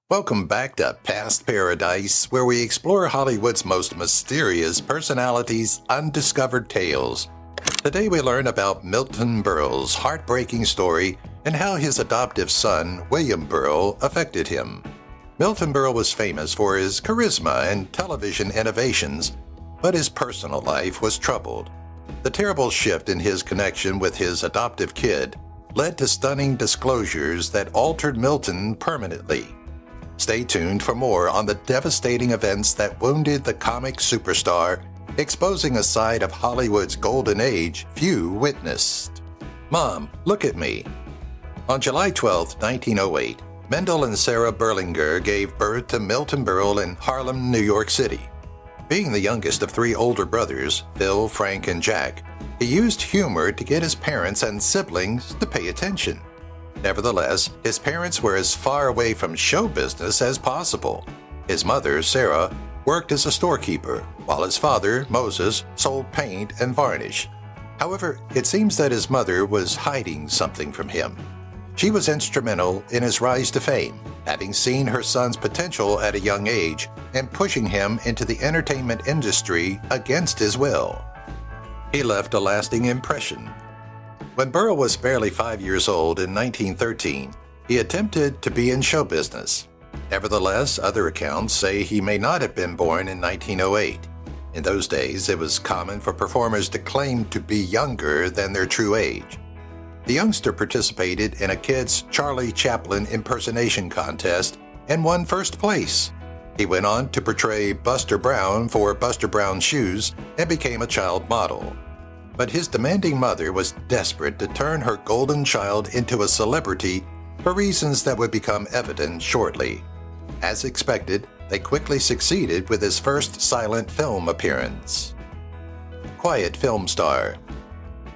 Welcome back to Past Paradise, where we explore Hollywood's most mysterious personalities' undiscovered tales. Today we learn about Milton Berle's heartbreaking story and how his adoptive son, William Berle, affected him. Milton Berle was famous for his charisma and television innovations, but his personal life was troubled. The terrible shift in his connection with his adoptive kid led to stunning disclosures that altered Milton permanently. Stay tuned for more on the devastating events that wounded the comic superstar, exposing a side of Hollywood's golden age few witnessed. Mom, look at me. On July 12, 1908, Mendel and Sarah Berlinger gave birth to Milton Berle in Harlem, New York City. Being the youngest of three older brothers, Phil, Frank, and Jack, he used humor to get his parents and siblings to pay attention. Nevertheless, his parents were as far away from show business as possible. His mother, Sarah, worked as a storekeeper, while his father, Moses, sold paint and varnish. However, it seems that his mother was hiding something from him. She was instrumental in his rise to fame, having seen her son's potential at a young age and pushing him into the entertainment industry against his will. He left a lasting impression. When Berle was barely 5 years old in 1913, he attempted to be in show business. Nevertheless, other accounts say he may not have been born in 1908. In those days, it was common for performers to claim to be younger than their true age. The youngster participated in a kids' Charlie Chaplin impersonation contest and won first place. He went on to portray Buster Brown for Buster Brown Shoes and became a child model. But his demanding mother was desperate to turn her golden child into a celebrity for reasons that would become evident shortly. As expected, they quickly succeeded with his first silent film appearance. Quiet film star.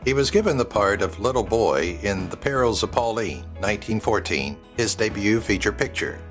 He was given the part of Little Boy in The Perils of Pauline, 1914, his debut feature picture.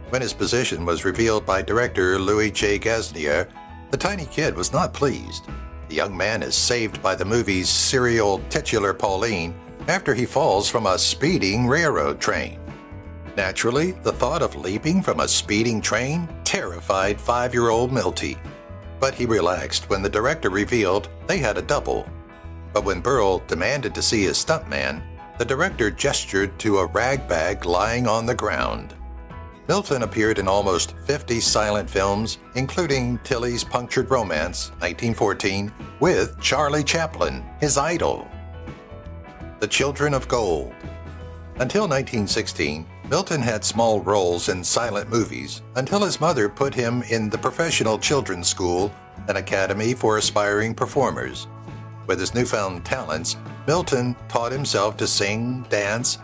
When his position was revealed by director Louis J. Gasnier, the tiny kid was not pleased. The young man is saved by the movie's serial titular Pauline after he falls from a speeding railroad train. Naturally, the thought of leaping from a speeding train terrified 5-year-old Milty. But he relaxed when the director revealed they had a double. But when Berle demanded to see his stuntman, the director gestured to a rag bag lying on the ground. Milton appeared in almost 50 silent films, including Tilly's Punctured Romance, 1914, with Charlie Chaplin, his idol. The Children of Gold. Until 1916, Milton had small roles in silent movies until his mother put him in the Professional Children's School, an academy for aspiring performers. With his newfound talents, Milton taught himself to sing, dance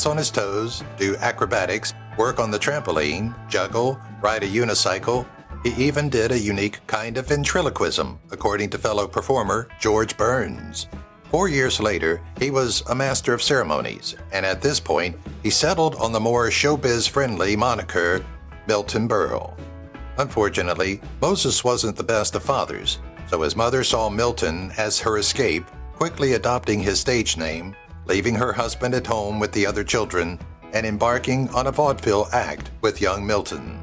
on his toes, do acrobatics, work on the trampoline, juggle, ride a unicycle. He even did a unique kind of ventriloquism, according to fellow performer George Burns. 4 years later, he was a master of ceremonies, and at this point, he settled on the more showbiz-friendly moniker Milton Berle. Unfortunately, Moses wasn't the best of fathers, so his mother saw Milton as her escape, quickly adopting his stage name, leaving her husband at home with the other children, and embarking on a vaudeville act with young Milton.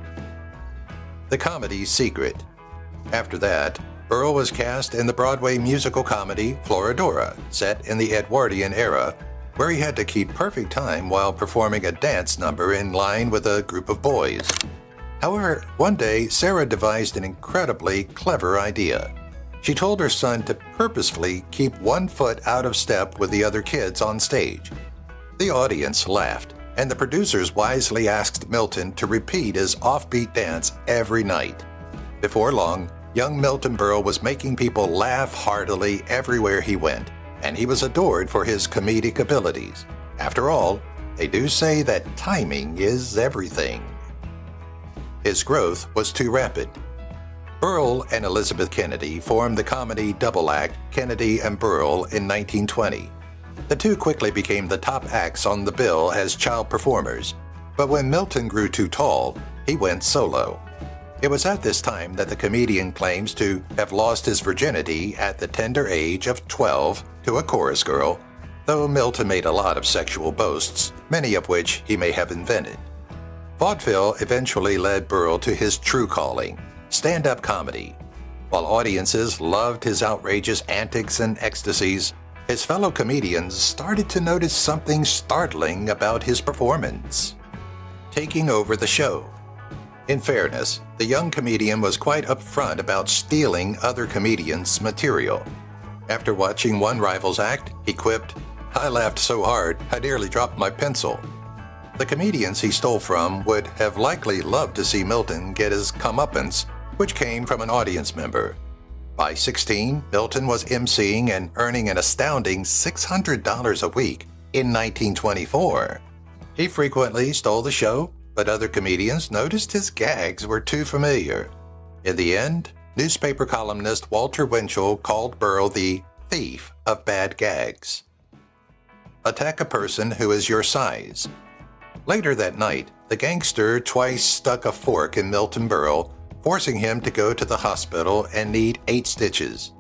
The comedy Secret. After that, Berle was cast in the Broadway musical comedy Florodora, set in the Edwardian era, where he had to keep perfect time while performing a dance number in line with a group of boys. However, one day, Sarah devised an incredibly clever idea. She told her son to purposefully keep 1 foot out of step with the other kids on stage. The audience laughed, and the producers wisely asked Milton to repeat his offbeat dance every night. Before long, young Milton Berle was making people laugh heartily everywhere he went, and he was adored for his comedic abilities. After all, they do say that timing is everything. His growth was too rapid. Berle and Elizabeth Kennedy formed the comedy double act Kennedy and Berle in 1920. The two quickly became the top acts on the bill as child performers, but when Milton grew too tall, he went solo. It was at this time that the comedian claims to have lost his virginity at the tender age of 12 to a chorus girl, though Milton made a lot of sexual boasts, many of which he may have invented. Vaudeville eventually led Berle to his true calling, stand-up comedy. While audiences loved his outrageous antics and ecstasies, his fellow comedians started to notice something startling about his performance: taking over the show. In fairness, the young comedian was quite upfront about stealing other comedians' material. After watching one rival's act, he quipped, "I laughed so hard, I nearly dropped my pencil." The comedians he stole from would have likely loved to see Milton get his comeuppance, which came from an audience member. By 16, Milton was emceeing and earning an astounding $600 a week in 1924. He frequently stole the show, but other comedians noticed his gags were too familiar. In the end, newspaper columnist Walter Winchell called Berle the thief of bad gags. Attack a person who is your size. Later that night, the gangster twice stuck a fork in Milton Berle, forcing him to go to the hospital and need 8 stitches.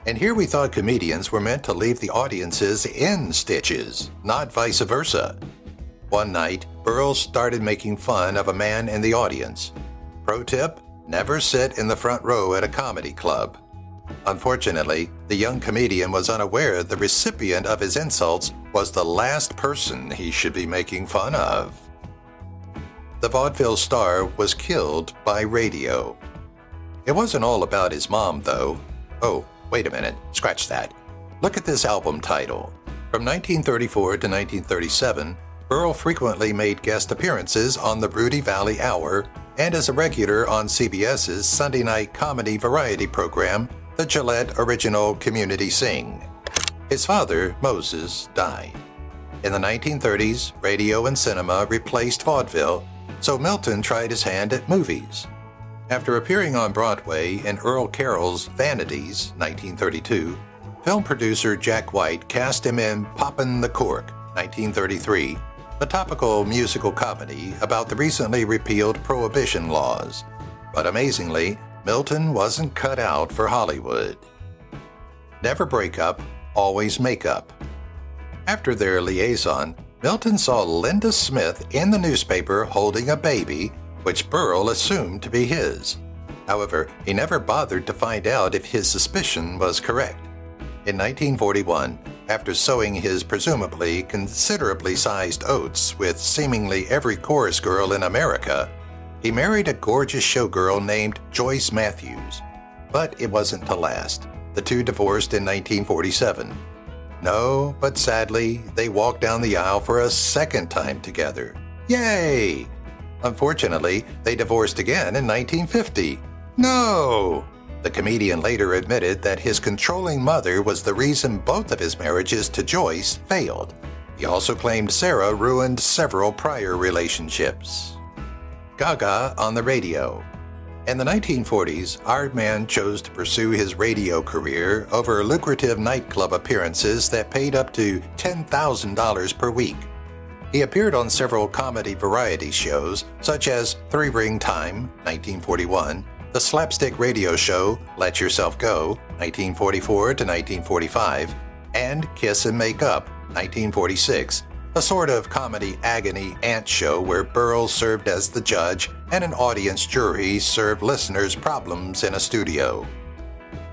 And here we thought comedians were meant to leave the audiences in stitches, not vice versa. One night, Burls started making fun of a man in the audience. Pro tip: never sit in the front row at a comedy club. Unfortunately, the young comedian was unaware the recipient of his insults was the last person he should be making fun of. The vaudeville star was killed by radio. It wasn't all about his mom, though. Oh, wait a minute, scratch that. Look at this album title. From 1934 to 1937, Berle frequently made guest appearances on the Rudy Valley Hour and as a regular on CBS's Sunday night comedy variety program, the Gillette Original Community Sing. His father, Moses, died. In the 1930s, radio and cinema replaced vaudeville, so Milton tried his hand at movies. After appearing on Broadway in Earl Carroll's Vanities, 1932, film producer Jack White cast him in Poppin' the Cork, 1933, a topical musical comedy about the recently repealed prohibition laws. But amazingly, Milton wasn't cut out for Hollywood. Never break up, always make up. After their liaison, Milton saw Linda Smith in the newspaper holding a baby, which Berle assumed to be his. However, he never bothered to find out if his suspicion was correct. In 1941, after sowing his presumably considerably sized oats with seemingly every chorus girl in America, he married a gorgeous showgirl named Joyce Matthews. But it wasn't to last. The two divorced in 1947. No, but sadly, they walked down the aisle for a second time together. Yay! Unfortunately, they divorced again in 1950. No! The comedian later admitted that his controlling mother was the reason both of his marriages to Joyce failed. He also claimed Sarah ruined several prior relationships. Gaga on the Radio. In the 1940s, our man chose to pursue his radio career over lucrative nightclub appearances that paid up to $10,000 per week. He appeared on several comedy variety shows, such as Three Ring Time, 1941, the slapstick radio show Let Yourself Go, 1944 to 1945, and Kiss and Make Up, 1946, a sort of comedy agony ant show where Burls served as the judge and an audience jury served listeners' problems in a studio.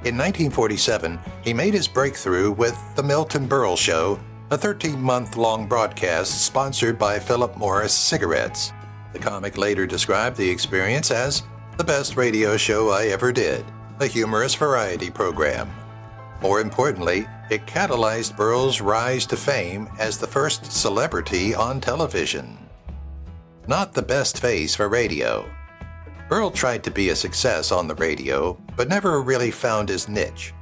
In 1947, he made his breakthrough with The Milton Berle Show, a 13-month-long broadcast sponsored by Philip Morris Cigarettes. The comic later described the experience as the best radio show I ever did, a humorous variety program. More importantly, it catalyzed Burles' rise to fame as the first celebrity on television. Not the best face for radio. Berle tried to be a success on the radio, but never really found his niche.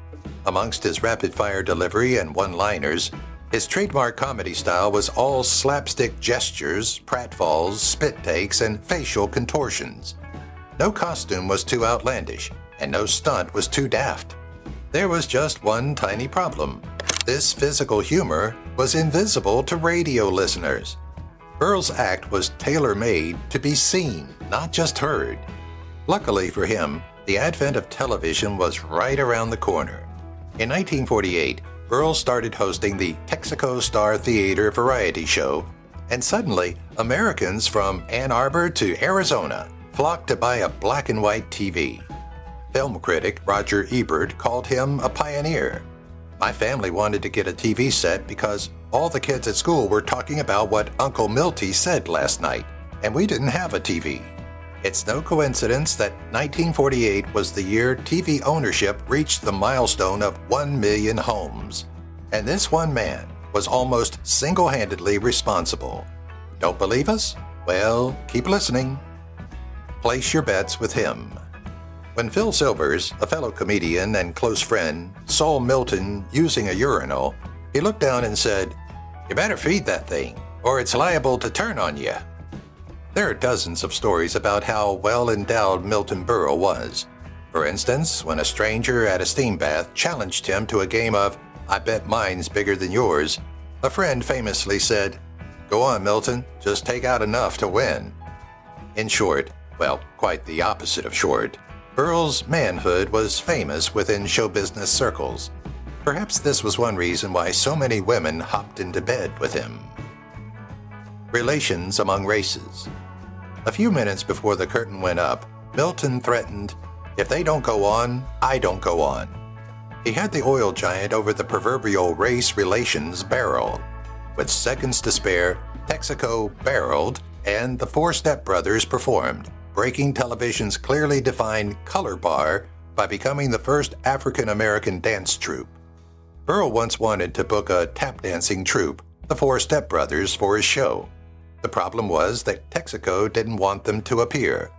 Amongst his rapid-fire delivery and one-liners, his trademark comedy style was all slapstick gestures, pratfalls, spit takes, and facial contortions. No costume was too outlandish, and no stunt was too daft. There was just one tiny problem. This physical humor was invisible to radio listeners. Burles' act was tailor-made to be seen, not just heard. Luckily for him, the advent of television was right around the corner. In 1948, Burles started hosting the Texaco Star Theater variety show, And suddenly, Americans from Ann Arbor to Arizona flocked to buy a black and white TV. Film critic Roger Ebert called him a pioneer. My family wanted to get a TV set because all the kids at school were talking about what Uncle Milty said last night, and we didn't have a TV. It's no coincidence that 1948 was the year TV ownership reached the milestone of 1 million homes. And this one man was almost single-handedly responsible. Don't believe us? Well, keep listening. Place your bets with him. When Phil Silvers, a fellow comedian and close friend, saw Milton using a urinal, he looked down and said, "You better feed that thing, or it's liable to turn on you." There are dozens of stories about how well-endowed Milton Berle was. For instance, when a stranger at a steam bath challenged him to a game of "I bet mine's bigger than yours," a friend famously said, "Go on, Milton, just take out enough to win." In short, well, quite the opposite of short, Berle's manhood was famous within show business circles. Perhaps this was one reason why so many women hopped into bed with him. Relations among races. A few minutes before the curtain went up, Milton threatened, "If they don't go on, I don't go on." He had the oil giant over the proverbial race relations barrel. With seconds to spare, Texaco barreled, and the four stepbrothers performed, breaking television's clearly defined color bar by becoming the first African-American dance troupe. Berle once wanted to book a tap dancing troupe, the Four Stepbrothers, for his show. The problem was that Texaco didn't want them to appear.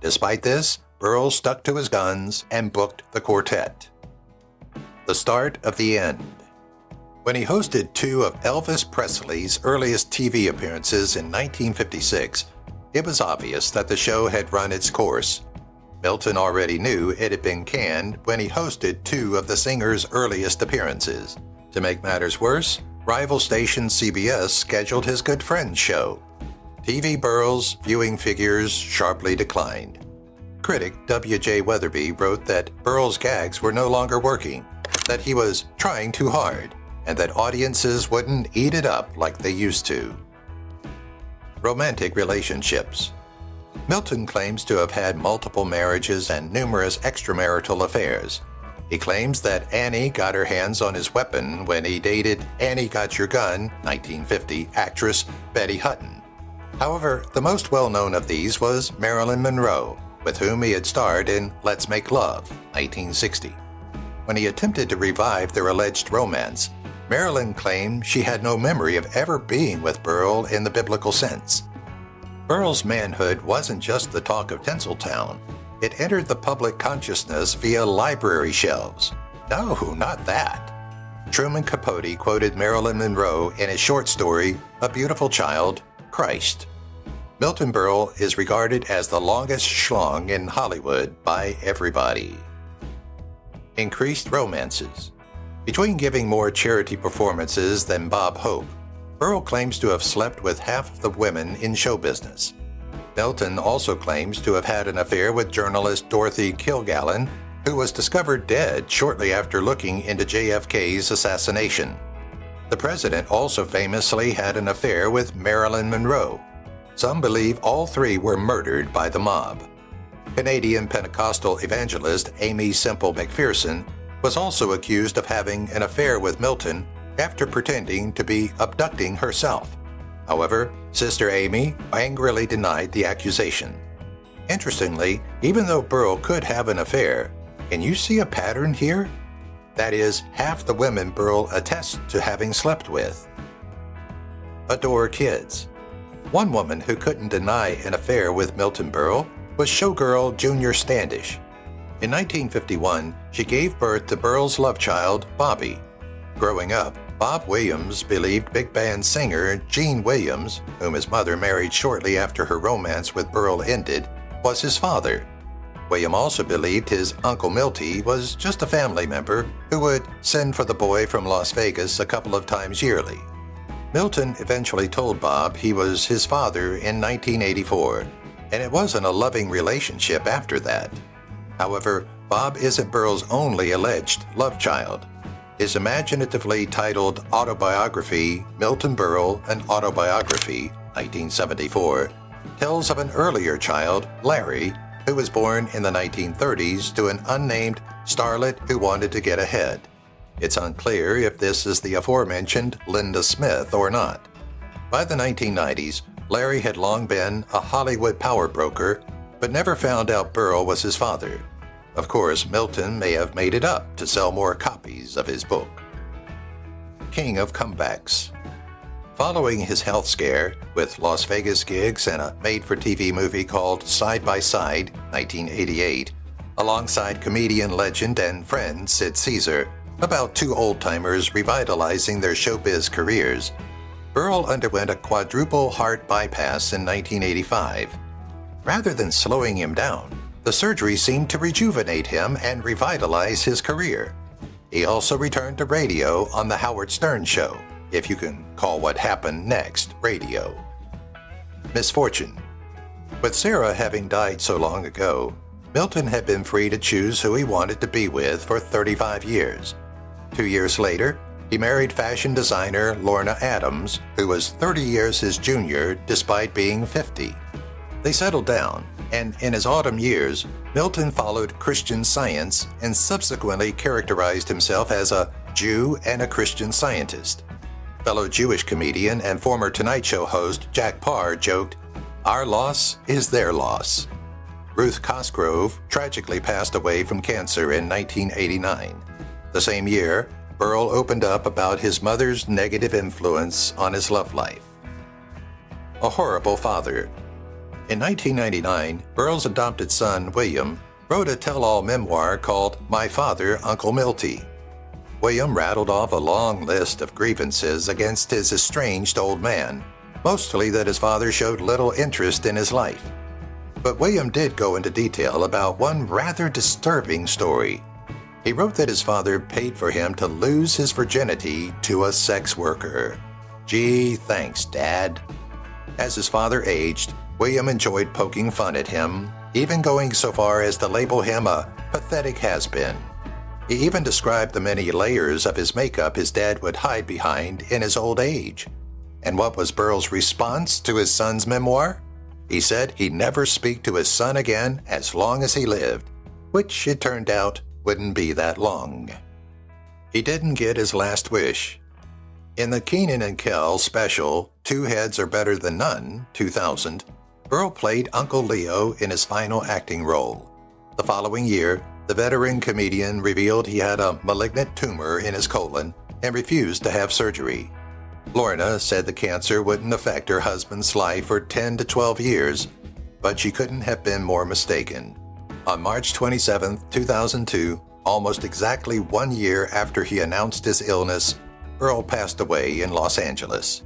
Despite this, Berle stuck to his guns and booked the quartet. The start of the end. When he hosted two of Elvis Presley's earliest TV appearances in 1956, it was obvious that the show had run its course. Milton already knew it had been canned when he hosted two of the singer's earliest appearances. To make matters worse, rival station CBS scheduled his good friend's show. TV Burls viewing figures sharply declined. Critic W.J. Weatherby wrote that Burls' gags were no longer working, that he was trying too hard, and that audiences wouldn't eat it up like they used to. Romantic relationships. Milton claims to have had multiple marriages and numerous extramarital affairs. He claims that Annie got her hands on his weapon when he dated Annie Got Your Gun, 1950 actress Betty Hutton. However, the most well-known of these was Marilyn Monroe, with whom he had starred in Let's Make Love, 1960. When he attempted to revive their alleged romance, Marilyn claimed she had no memory of ever being with Berle in the biblical sense. Berle's manhood wasn't just the talk of Tinseltown. It entered the public consciousness via library shelves. No, not that. Truman Capote quoted Marilyn Monroe in his short story, A Beautiful Child, Christ. Milton Berle is regarded as the longest schlong in Hollywood by everybody. Increased romances. Between giving more charity performances than Bob Hope, Berle claims to have slept with half of the women in show business. Milton also claims to have had an affair with journalist Dorothy Kilgallen, who was discovered dead shortly after looking into JFK's assassination. The president also famously had an affair with Marilyn Monroe. Some believe all three were murdered by the mob. Canadian Pentecostal evangelist Amy Semple McPherson was also accused of having an affair with Milton after pretending to be abducting herself. However, Sister Amy angrily denied the accusation. Interestingly, even though Berle could have an affair, can you see a pattern here? That is, half the women Berle attests to having slept with. Adore kids. One woman who couldn't deny an affair with Milton Berle was showgirl Junior Standish. In 1951, she gave birth to Berle's love child, Bobby. Growing up, Bob Williams believed big band singer Gene Williams, whom his mother married shortly after her romance with Berle ended, was his father. William also believed his Uncle Milty was just a family member who would send for the boy from Las Vegas a couple of times yearly. Milton eventually told Bob he was his father in 1984, and it wasn't a loving relationship after that. However, Bob isn't Berle's only alleged love child. His imaginatively titled autobiography, Milton Berle, An Autobiography, 1974, tells of an earlier child, Larry, who was born in the 1930s to an unnamed starlet who wanted to get ahead. It's unclear if this is the aforementioned Linda Smith or not. By the 1990s, Larry had long been a Hollywood power broker, but never found out Berle was his father. Of course, Milton may have made it up to sell more copies of his book. King of Comebacks. Following his health scare, with Las Vegas gigs and a made-for-TV movie called Side by Side, 1988, alongside comedian legend and friend Sid Caesar, about two old-timers revitalizing their showbiz careers, Berle underwent a quadruple heart bypass in 1985. Rather than slowing him down, the surgery seemed to rejuvenate him and revitalize his career. He also returned to radio on The Howard Stern Show, if you can call what happened next radio. Misfortune. With Sarah having died so long ago, Milton had been free to choose who he wanted to be with for 35 years. 2 years later, he married fashion designer Lorna Adams, who was 30 years his junior despite being 50. They settled down, and in his autumn years, Milton followed Christian Science and subsequently characterized himself as a Jew and a Christian Scientist. Fellow Jewish comedian and former Tonight Show host Jack Parr joked, "Our loss is their loss." Ruth Cosgrove tragically passed away from cancer in 1989. The same year, Berle opened up about his mother's negative influence on his love life. A horrible father. In 1999, Berle's adopted son, William, wrote a tell-all memoir called My Father, Uncle Milty. William rattled off a long list of grievances against his estranged old man, mostly that his father showed little interest in his life. But William did go into detail about one rather disturbing story. He wrote that his father paid for him to lose his virginity to a sex worker. Gee, thanks, Dad. As his father aged, William enjoyed poking fun at him, even going so far as to label him a pathetic has-been. He even described the many layers of his makeup his dad would hide behind in his old age. And what was Berle's response to his son's memoir? He said he'd never speak to his son again as long as he lived, which it turned out wouldn't be that long. He didn't get his last wish. In the Keenan and Kel special, Two Heads Are Better Than None, 2000, Berle played Uncle Leo in his final acting role. The following year, the veteran comedian revealed he had a malignant tumor in his colon and refused to have surgery. Lorna said the cancer wouldn't affect her husband's life for 10 to 12 years, but she couldn't have been more mistaken. On March 27, 2002, almost exactly 1 year after he announced his illness, Berle passed away in Los Angeles.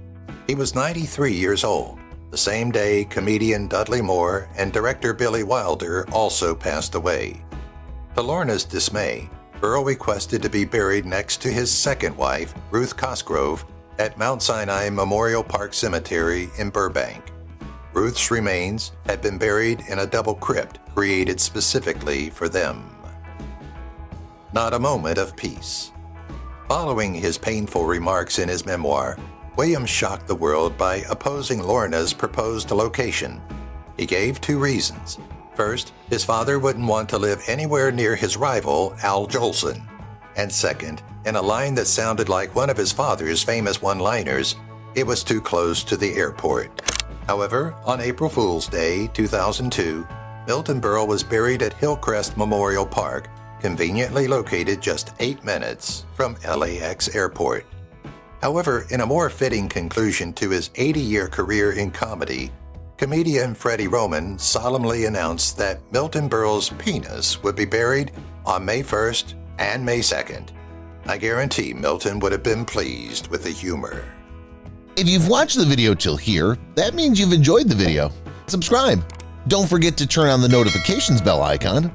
He was 93 years old. The same day, comedian Dudley Moore and director Billy Wilder also passed away. To Lorna's dismay, Berle requested to be buried next to his second wife, Ruth Cosgrove, at Mount Sinai Memorial Park Cemetery in Burbank. Ruth's remains had been buried in a double crypt created specifically for them. Not a moment of peace. Following his painful remarks in his memoir, William shocked the world by opposing Lorna's proposed location. He gave 2 reasons. First, his father wouldn't want to live anywhere near his rival, Al Jolson. And second, in a line that sounded like one of his father's famous one-liners, it was too close to the airport. However, on April Fool's Day, 2002, Milton Berle was buried at Hillcrest Memorial Park, conveniently located just 8 minutes from LAX Airport. However, in a more fitting conclusion to his 80-year career in comedy, comedian Freddie Roman solemnly announced that Milton Berle's penis would be buried on May 1st and May 2nd. I guarantee Milton would have been pleased with the humor. If you've watched the video till here, that means you've enjoyed the video. Subscribe. Don't forget to turn on the notifications bell icon